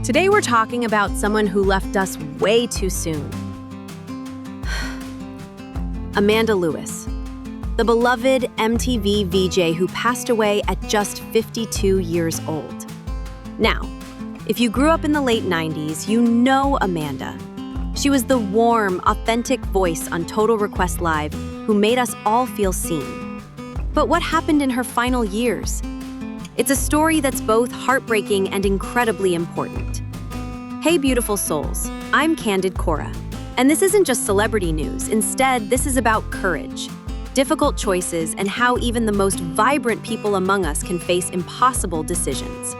Today we're talking about someone who left us way too soon. Amanda Lewis, the beloved MTV VJ who passed away at just 52 years old. Now, if you grew up in the late 90s, you know Amanda. She was the warm, authentic voice on Total Request Live who made us all feel seen. But what happened in her final years? It's a story that's both heartbreaking and incredibly important. Hey beautiful souls, I'm Candid Cora, and this isn't just celebrity news. Instead, this is about courage, difficult choices, and how even the most vibrant people among us can face impossible decisions.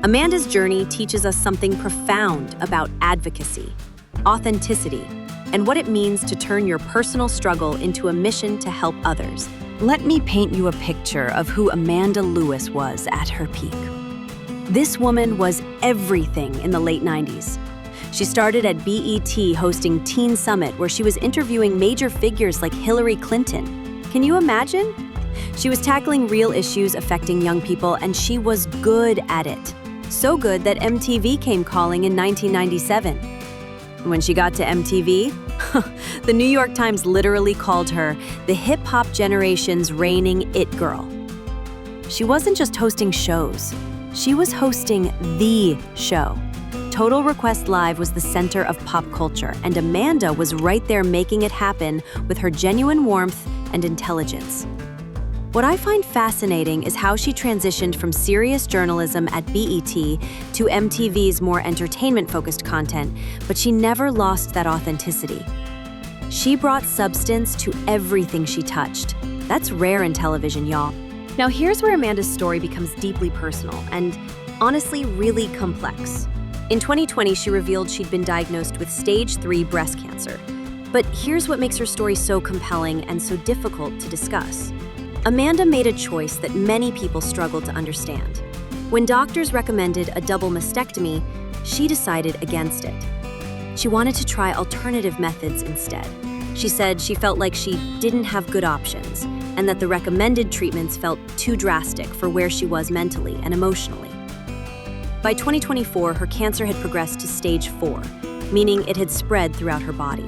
Amanda's journey teaches us something profound about advocacy, authenticity, and what it means to turn your personal struggle into a mission to help others. Let me paint you a picture of who Amanda Lewis was at her peak. This woman was everything in the late 90s. She started at BET hosting Teen Summit, where she was interviewing major figures like Hillary Clinton. Can you imagine? She was tackling real issues affecting young people, and she was good at it. So good that MTV came calling in 1997. When she got to MTV, the New York Times literally called her the hip-hop generation's reigning it girl. She wasn't just hosting shows. She was hosting the show. Total Request Live was the center of pop culture, and Amanda was right there making it happen with her genuine warmth and intelligence. What I find fascinating is how she transitioned from serious journalism at BET to MTV's more entertainment-focused content, but she never lost that authenticity. She brought substance to everything she touched. That's rare in television, y'all. Now here's where Amanda's story becomes deeply personal and, honestly, really complex. In 2020, she revealed she'd been diagnosed with stage 3 breast cancer. But here's what makes her story so compelling and so difficult to discuss. Amanda made a choice that many people struggle to understand. When doctors recommended a double mastectomy, she decided against it. She wanted to try alternative methods instead. She said she felt like she didn't have good options and that the recommended treatments felt too drastic for where she was mentally and emotionally. By 2024, her cancer had progressed to stage 4, meaning it had spread throughout her body.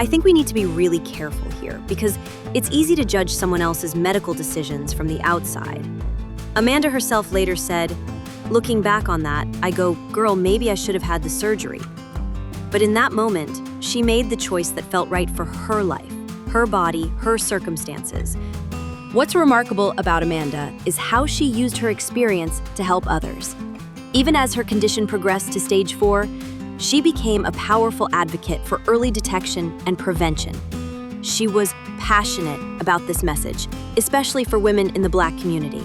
I think we need to be really careful here because it's easy to judge someone else's medical decisions from the outside. Amanda herself later said, "Looking back on that, I go, girl, maybe I should have had the surgery." But in that moment, she made the choice that felt right for her life, her body, her circumstances. What's remarkable about Amanda is how she used her experience to help others. Even as her condition progressed to stage 4, she became a powerful advocate for early detection and prevention. She was passionate about this message, especially for women in the Black community.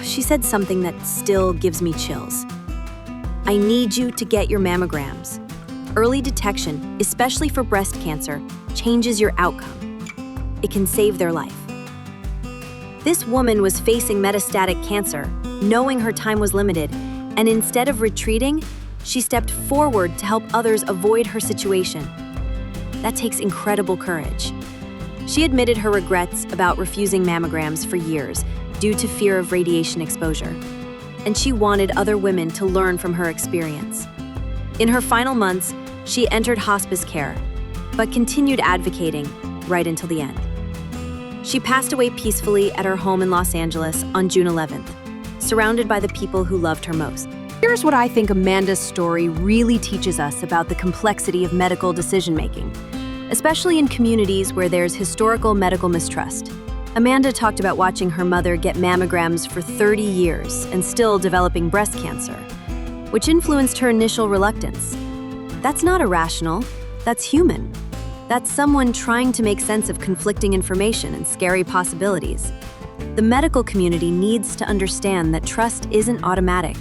She said something that still gives me chills. "I need you to get your mammograms. Early detection, especially for breast cancer, changes your outcome. It can save their life." This woman was facing metastatic cancer, knowing her time was limited, and instead of retreating, she stepped forward to help others avoid her situation. That takes incredible courage. She admitted her regrets about refusing mammograms for years due to fear of radiation exposure, and she wanted other women to learn from her experience. In her final months, she entered hospice care, but continued advocating right until the end. She passed away peacefully at her home in Los Angeles on June 11th, surrounded by the people who loved her most. Here's what I think Amanda's story really teaches us about the complexity of medical decision-making, especially in communities where there's historical medical mistrust. Amanda talked about watching her mother get mammograms for 30 years and still developing breast cancer, which influenced her initial reluctance. That's not irrational, that's human. That's someone trying to make sense of conflicting information and scary possibilities. The medical community needs to understand that trust isn't automatic,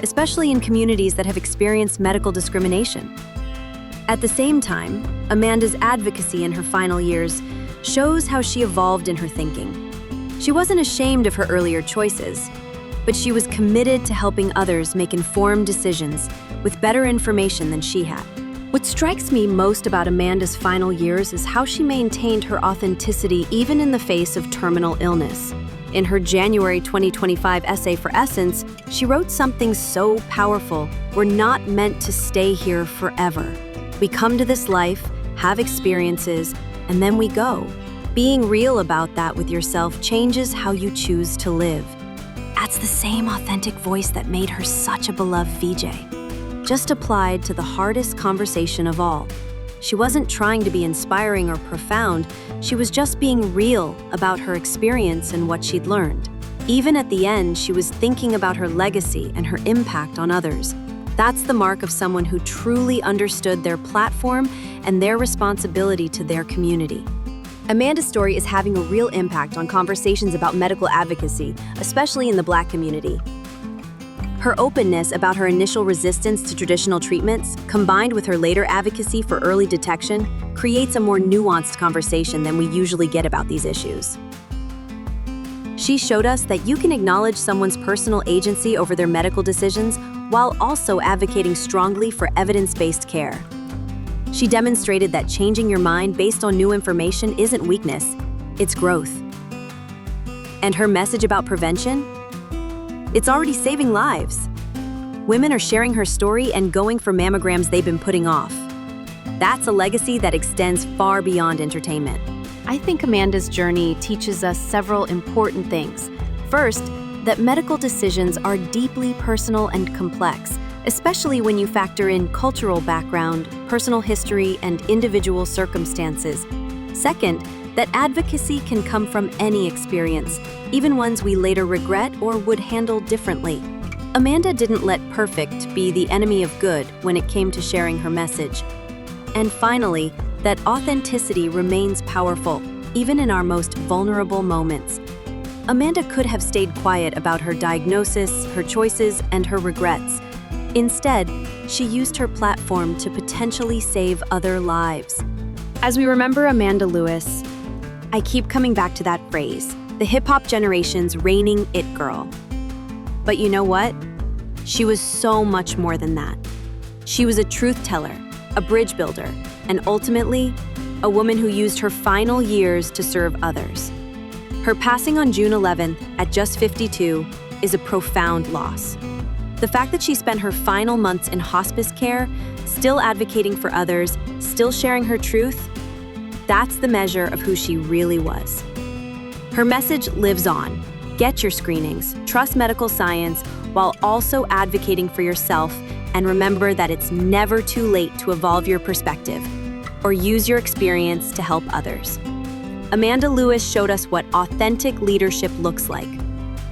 especially in communities that have experienced medical discrimination. At the same time, Amanda's advocacy in her final years shows how she evolved in her thinking. She wasn't ashamed of her earlier choices, but she was committed to helping others make informed decisions with better information than she had. What strikes me most about Amanda's final years is how she maintained her authenticity even in the face of terminal illness. In her January 2025 essay for Essence, she wrote something so powerful: we're not meant to stay here forever. We come to this life, have experiences, and then we go. Being real about that with yourself changes how you choose to live. That's the same authentic voice that made her such a beloved VJ, just applied to the hardest conversation of all. She wasn't trying to be inspiring or profound, she was just being real about her experience and what she'd learned. Even at the end, she was thinking about her legacy and her impact on others. That's the mark of someone who truly understood their platform and their responsibility to their community. Amanda's story is having a real impact on conversations about medical advocacy, especially in the Black community. Her openness about her initial resistance to traditional treatments, combined with her later advocacy for early detection, creates a more nuanced conversation than we usually get about these issues. She showed us that you can acknowledge someone's personal agency over their medical decisions while also advocating strongly for evidence-based care. She demonstrated that changing your mind based on new information isn't weakness, it's growth. And her message about prevention? It's already saving lives. Women are sharing her story and going for mammograms they've been putting off. That's a legacy that extends far beyond entertainment. I think Amanda's journey teaches us several important things. First, that medical decisions are deeply personal and complex, especially when you factor in cultural background, personal history, and individual circumstances. Second, that advocacy can come from any experience, even ones we later regret or would handle differently. Amanda didn't let perfect be the enemy of good when it came to sharing her message. And finally, that authenticity remains powerful, even in our most vulnerable moments. Amanda could have stayed quiet about her diagnosis, her choices, and her regrets. Instead, she used her platform to potentially save other lives. As we remember Amanda Lewis, I keep coming back to that phrase, the hip-hop generation's reigning it girl. But you know what? She was so much more than that. She was a truth teller, a bridge builder, and ultimately, a woman who used her final years to serve others. Her passing on June 11th at just 52 is a profound loss. The fact that she spent her final months in hospice care, still advocating for others, still sharing her truth, that's the measure of who she really was. Her message lives on. Get your screenings, trust medical science, while also advocating for yourself, and remember that it's never too late to evolve your perspective or use your experience to help others. Amanda Lewis showed us what authentic leadership looks like.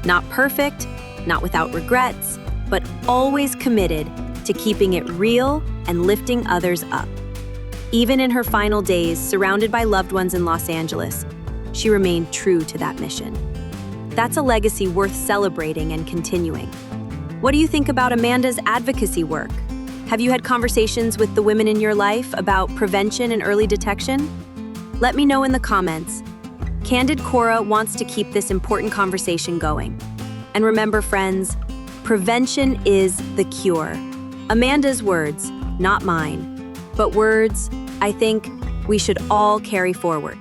Not perfect, not without regrets, but always committed to keeping it real and lifting others up. Even in her final days, surrounded by loved ones in Los Angeles, she remained true to that mission. That's a legacy worth celebrating and continuing. What do you think about Amanda's advocacy work? Have you had conversations with the women in your life about prevention and early detection? Let me know in the comments. Candid Cora wants to keep this important conversation going. And remember, friends, prevention is the cure. Amanda's words, not mine, but words I think we should all carry forward.